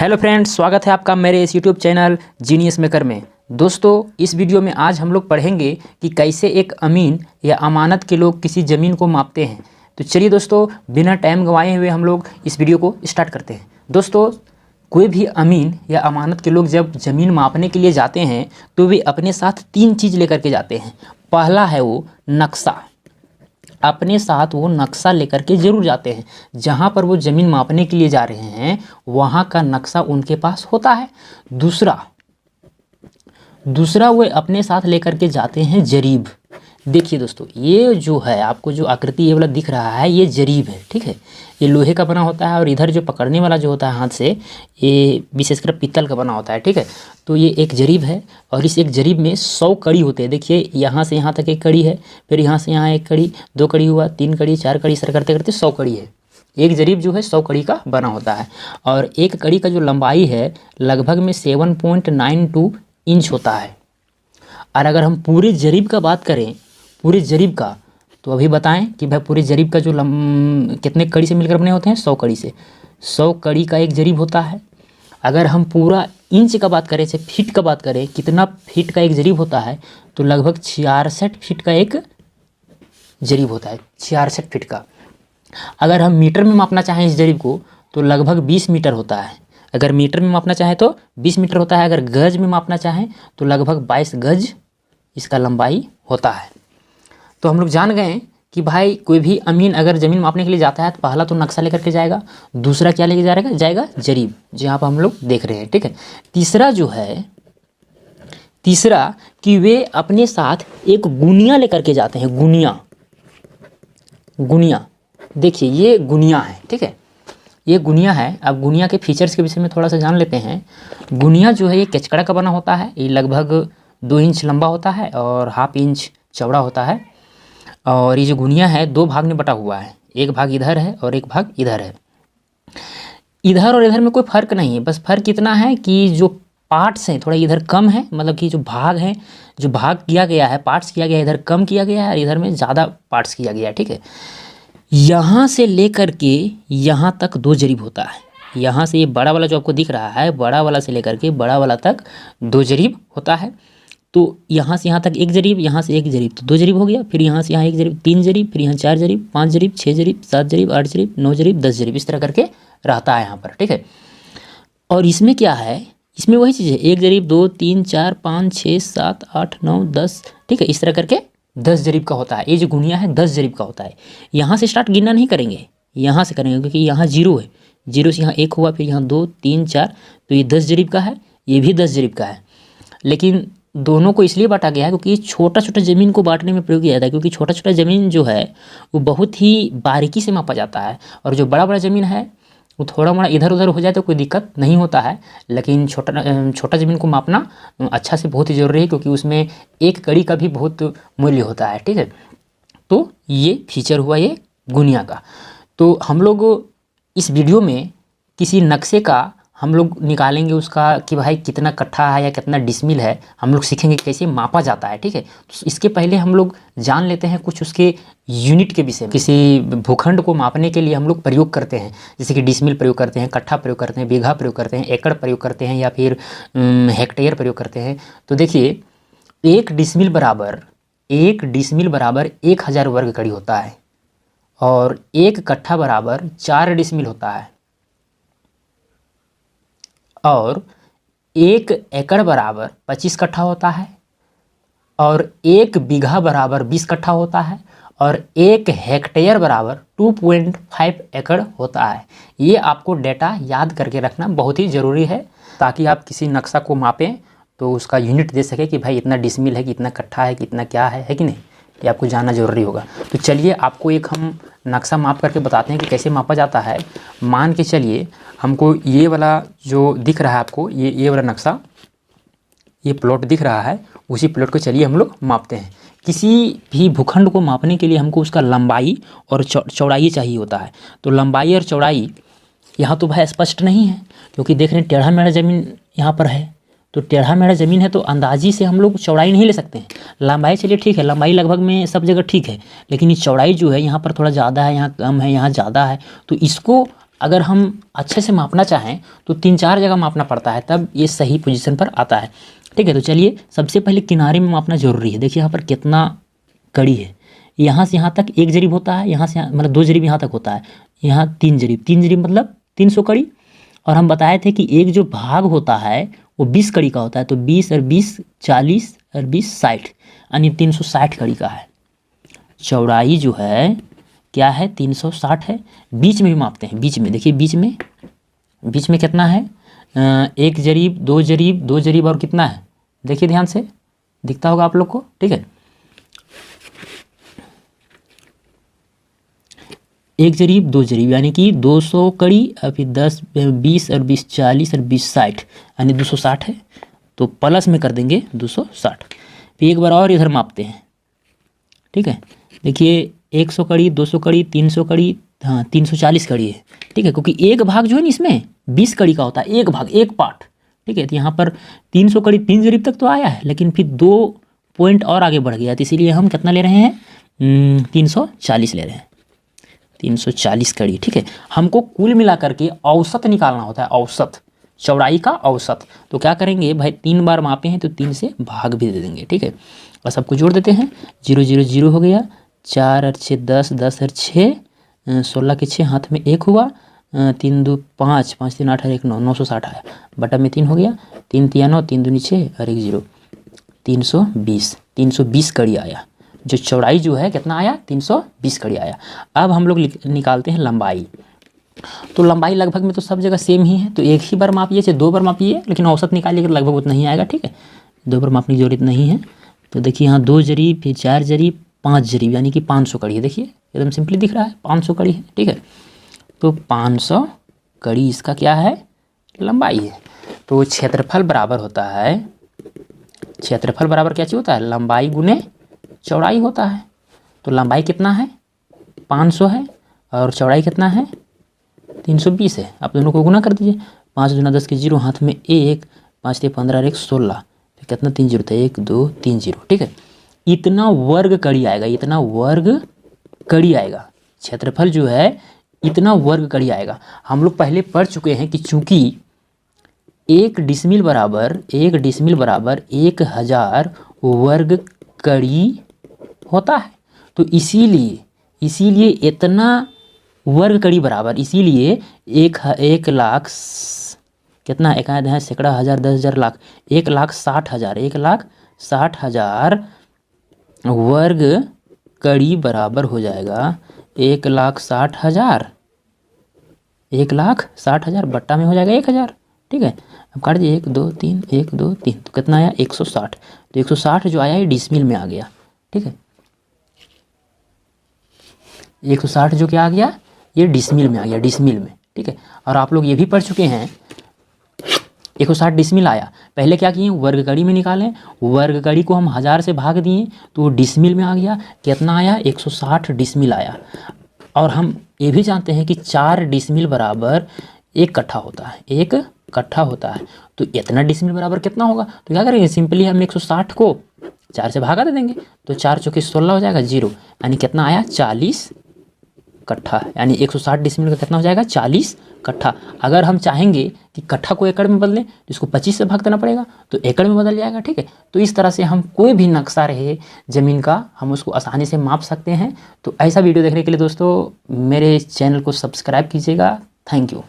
Hello friends, स्वागत है आपका मेरे इस यूट्यूब चैनल जीनियस मेकर में। दोस्तों, इस वीडियो में आज हम लोग पढ़ेंगे कि कैसे एक अमीन या अमानत के लोग किसी ज़मीन को मापते हैं। तो चलिए दोस्तों, बिना टाइम गंवाए हुए हम लोग इस वीडियो को स्टार्ट करते हैं। दोस्तों, कोई भी अमीन या अमानत के लोग जब ज़मीन मापने के लिए जाते हैं तो वे अपने साथ 3 चीज़ लेकर के जाते हैं। पहला है वो नक्शा। अपने साथ वो नक्शा लेकर के ज़रूर जाते हैं। जहाँ पर वो ज़मीन मापने के लिए जा रहे हैं वहाँ का नक्शा उनके पास होता है। दूसरा वो अपने साथ लेकर के जाते हैं जरीब। देखिए दोस्तों, ये जो है आपको जो आकृति ये वाला दिख रहा है, ये जरीब है, ठीक है। ये लोहे का बना होता है और इधर जो पकड़ने वाला जो होता है हाथ से, ये विशेषकर पीतल का बना होता है, ठीक है। तो ये एक जरीब है और इस एक जरीब में 100 कड़ी होते हैं। देखिए, यहाँ से यहाँ तक एक कड़ी है, फिर यहाँ से यहाँ एक कड़ी, 2 कड़ी हुआ, 3 कड़ी, 4 कड़ी, सर करते करते 100 कड़ी है। एक जरीब जो है 100 कड़ी का बना होता है और एक कड़ी का जो लंबाई है लगभग में 7.92 इंच होता है। और अगर हम पूरे जरीब का बात करें, पूरे जरीब का, तो अभी बताएं कि भाई पूरे जरीब का जो कितने कड़ी से मिलकर बने होते हैं? 100 कड़ी से। 100 कड़ी का एक जरीब होता है। अगर हम पूरा इंच का बात करें, से फीट का बात करें, कितना फीट का एक जरीब होता है, तो लगभग 66 फीट का एक जरीब होता है। 66 फीट का। अगर हम मीटर में मापना चाहें इस जरीब को तो लगभग 20 मीटर होता है। अगर मीटर में मापना चाहें तो 20 मीटर होता है। अगर गज में मापना चाहें तो लगभग 22 गज इसका लंबाई होता है। तो हम लोग जान गए कि भाई कोई भी अमीन अगर ज़मीन मापने के लिए जाता है तो पहला तो नक्शा लेकर के जाएगा, दूसरा क्या लेके जाएगा? जरीब, जहाँ पर हम लोग देख रहे हैं, ठीक है। तीसरा कि वे अपने साथ एक गुनिया लेकर के जाते हैं। गुनिया, देखिए ये गुनिया है, ठीक है। ये गुनिया है। अब गुनिया के फीचर्स के विषय में थोड़ा सा जान लेते हैं। गुनिया जो है ये केचकड़ा का बना होता है। ये लगभग 2 इंच लंबा होता है और ½ इंच चौड़ा होता है। और ये जो गुनिया है 2 भाग में बटा हुआ है। एक भाग इधर है और एक भाग इधर है। इधर और इधर में कोई फ़र्क नहीं है, बस फ़र्क इतना है कि जो पार्ट्स हैं थोड़ा इधर कम है, मतलब कि जो भाग हैं, जो भाग किया गया है, पार्ट्स किया गया है, इधर कम किया गया है और इधर में ज़्यादा पार्ट्स किया गया है, ठीक है। यहाँ से लेकर के यहाँ तक 2 जरीब होता है। यहाँ से ये बड़ा वाला जो आपको दिख रहा है, बड़ा वाला से लेकर के बड़ा वाला तक 2 जरीब होता है। तो यहाँ से यहाँ तक 1 जरीब, यहाँ से 1 जरीब, तो 2 जरीब हो गया। फिर यहाँ से यहाँ 1 जरीब, 3 जरीब, फिर यहाँ 4 जरीब, 5 जरीब, 6 जरीब, 7 जरीब, 8 जरीब, 9 जरीब, 10 जरीब, इस तरह करके रहता है यहाँ पर, ठीक है। और इसमें क्या है? इसमें वही चीज़ है, 1 जरीब, 2, 3, 4, 5, 6, 7, 8, 9, 10, ठीक है। इस तरह करके 10 जरीब का होता है। ये जो गुनिया है 10 जरीब का होता है। यहाँ से स्टार्ट गिनना नहीं करेंगे, यहाँ से करेंगे, क्योंकि यहाँ 0 है। 0 से यहाँ 1 हुआ, फिर यहाँ 2, 3, 4, तो ये 10 जरीब का है, ये भी 10 जरीब का है। लेकिन दोनों को इसलिए बांटा गया है क्योंकि छोटा छोटा ज़मीन को बांटने में प्रयोग किया जाता है, क्योंकि छोटा छोटा ज़मीन जो है वो बहुत ही बारीकी से मापा जाता है। और जो बड़ा बड़ा ज़मीन है वो थोड़ा मोड़ा इधर उधर हो जाए तो कोई दिक्कत नहीं होता है। लेकिन छोटा ज़मीन को मापना अच्छा से बहुत ही ज़रूरी है, क्योंकि उसमें एक कड़ी का भी बहुत मूल्य होता है, ठीक है। तो ये फीचर हुआ ये गुनिया का। तो हम लोग इस वीडियो में किसी नक्शे का हम लोग निकालेंगे उसका कि भाई कितना कट्ठा है या कितना डिसमिल है, हम लोग सीखेंगे कैसे मापा जाता है, ठीक है। तो इसके पहले हम लोग जान लेते हैं कुछ उसके यूनिट के विषय में। किसी भूखंड को मापने के लिए हम लोग प्रयोग करते हैं, जैसे कि डिसमिल प्रयोग करते हैं, कट्ठा प्रयोग करते हैं, बीघा प्रयोग करते हैं, एकड़ प्रयोग करते हैं या फिर हेक्टेयर प्रयोग करते हैं। तो देखिए, 1 डिसमिल बराबर 1000 वर्ग कड़ी होता है और 1 कट्ठा बराबर 4 डिसमिल होता है और 1 एकड़ बराबर 25 कट्ठा होता है और 1 बीघा बराबर 20 कट्ठा होता है और 1 हेक्टेयर बराबर 2.5 एकड़ होता है। ये आपको डेटा याद करके रखना बहुत ही ज़रूरी है, ताकि आप किसी नक्शा को मापें तो उसका यूनिट दे सके कि भाई इतना डिसमिल है, कि इतना कट्ठा है, कि इतना क्या है कि नहीं। ये आपको जानना ज़रूरी होगा। तो चलिए आपको एक हम नक्शा माप करके बताते हैं कि कैसे मापा जाता है। मान के चलिए हमको ये वाला जो दिख रहा है आपको, ये वाला नक्शा, ये प्लॉट दिख रहा है, उसी प्लॉट को चलिए हम लोग मापते हैं। किसी भी भूखंड को मापने के लिए हमको उसका लंबाई और चौड़ाई चाहिए होता है। तो लंबाई और चौड़ाई यहाँ तो भाई स्पष्ट नहीं है, क्योंकि देख रहे हैं टेढ़ा मेढ़ा ज़मीन यहाँ पर है। तो टेढ़ा मेढ़ा ज़मीन है तो अंदाजी से हम लोग चौड़ाई नहीं ले सकते हैं। लंबाई चलिए ठीक है, लंबाई लगभग में सब जगह ठीक है, लेकिन ये चौड़ाई जो है यहाँ पर थोड़ा ज़्यादा है, यहाँ कम है, यहाँ ज़्यादा है। तो इसको अगर हम अच्छे से मापना चाहें तो 3-4 जगह मापना पड़ता है, तब ये सही पोजीशन पर आता है। ठीक है, तो चलिए सबसे पहले किनारे में मापना ज़रूरी है। देखिए यहाँ पर कितना कड़ी है, यहाँ से यहाँ तक 1 जरीब होता है, यहाँ से मतलब 2 जरीब यहाँ तक होता है, यहाँ 3 जरीब, 3 जरीब मतलब 300 कड़ी। और हम बताए थे कि एक जो भाग होता है वो 20 कड़ी का होता है, तो 20 और 20 40 और 20 60, यानी 360 कड़ी का है। चौड़ाई जो है क्या है 360 है। बीच में भी मापते हैं, बीच में देखिए, बीच में कितना है, 1 जरीब 2 जरीब 2 जरीब और कितना है, देखिए ध्यान से दिखता होगा आप लोग को। ठीक है, 1 जरीब 2 जरीब यानी कि 200 कड़ी, और फिर 10 20 और 20 40 और 20 60, यानी 260 है। तो प्लस में कर देंगे 260। फिर एक बार और इधर मापते हैं। ठीक है, देखिए 100 कड़ी 200 कड़ी 300 कड़ी, हाँ 340 कड़ी है। ठीक है, क्योंकि एक भाग जो है ना इसमें 20 कड़ी का होता है, एक भाग एक पार्ट। ठीक है, तो यहाँ पर 300 कड़ी 3 जरीब तक तो आया है, लेकिन फिर 2 पॉइंट और आगे बढ़ गया, तो इसीलिए हम कितना ले रहे हैं, 340 ले रहे हैं, 340 कड़ी। ठीक है, हमको कुल मिला करके औसत निकालना होता है, औसत चौड़ाई का औसत। तो क्या करेंगे भाई, 3 बार मापे हैं तो 3 से भाग भी दे देंगे। ठीक है, और सबको जोड़ देते हैं, 0 0 0 हो गया, 4 और 6 10, 10 और 6 16 के 6 हाथ में 1 हुआ, 3 2 5, 5 3 8 और 1 9, 960 आया, बटा में 3 हो गया, 3 3 9, 3 दूनी 6 और 1 0, 320 कड़ी आया। जो चौड़ाई जो है कितना आया, 320 कड़ी आया। अब हम लोग निकालते हैं लंबाई। तो लंबाई लगभग में तो सब जगह सेम ही है, तो एक ही बार मापिए चाहे 2 बार मापिए, लेकिन औसत निकालिए तो लगभग उतना ही आएगा। ठीक है, 2 बार मापने की जरूरत नहीं है। तो देखिए यहाँ 2 जरीब, फिर 4 जरीब, 5 जरीब, यानी कि 500 कड़ी है। देखिए एकदम सिंपली दिख रहा है, 500 कड़ी है। ठीक है, तो 500 कड़ी इसका क्या है, लंबाई है। तो क्षेत्रफल बराबर होता है, क्षेत्रफल बराबर क्या चीज़ होता है, लंबाई गुने चौड़ाई होता है। तो लंबाई कितना है, 500 है, और चौड़ाई कितना है, 320 है। आप दोनों को गुना कर दीजिए, 5 दूना 10 के 0, हाथ में 1, 5 3 15 और 1 16, फिर कितना 3 0 था, 1 2 3 0। ठीक है, इतना वर्ग कड़ी आएगा, इतना वर्ग कड़ी आएगा। क्षेत्रफल जो है इतना वर्ग कड़ी आएगा। हम लोग पहले पढ़ चुके हैं कि चूंकि 1 डिसमिल बराबर 1000 वर्ग कड़ी होता है, तो इसीलिए इतना वर्ग कड़ी बराबर, इसीलिए 1 लाख कितना, एकाध है सैकड़ा हज़ार 10,000 लाख, 1,60,000 1,60,000 वर्ग कड़ी बराबर हो जाएगा 1,60,000, 1,60,000 बट्टा में हो जाएगा 1000। ठीक है, अब काट दीजिए, 1 2 3 1 2 3, तो कितना आया 160। तो 160 जो आया ये डिसमिल में आ गया। ठीक है, 160 जो क्या आ गया, ये डिसमिल में आ गया, डिसमिल में। ठीक है, और आप लोग ये भी पढ़ चुके हैं 160 डिसमिल आया, पहले क्या किए, वर्गकड़ी में निकालें, वर्गकड़ी को हम 1000 से भाग दिए तो वो डिसमिल में आ गया। कितना आया, 160 डिसमिल आया। और हम ये भी जानते हैं कि 4 डिसमिल बराबर 1 कट्ठा होता है, 1 कट्ठा होता है। तो इतना डिसमिल बराबर कितना होगा, तो क्या करेंगे, सिंपली हम 160 को 4 से भागा दे देंगे, तो 4 चौके 16 हो जाएगा 0, यानी कितना आया 40 कट्ठा, यानी 160 डिसमिल का कितना हो जाएगा 40 कट्ठा। अगर हम चाहेंगे कि कट्ठा को एकड़ में बदलें तो इसको 25 से भाग देना पड़ेगा, तो एकड़ में बदल जाएगा। ठीक है, तो इस तरह से हम कोई भी नक्शा रहे ज़मीन का, हम उसको आसानी से माप सकते हैं। तो ऐसा वीडियो देखने के लिए दोस्तों मेरे चैनल को सब्सक्राइब कीजिएगा। Thank you.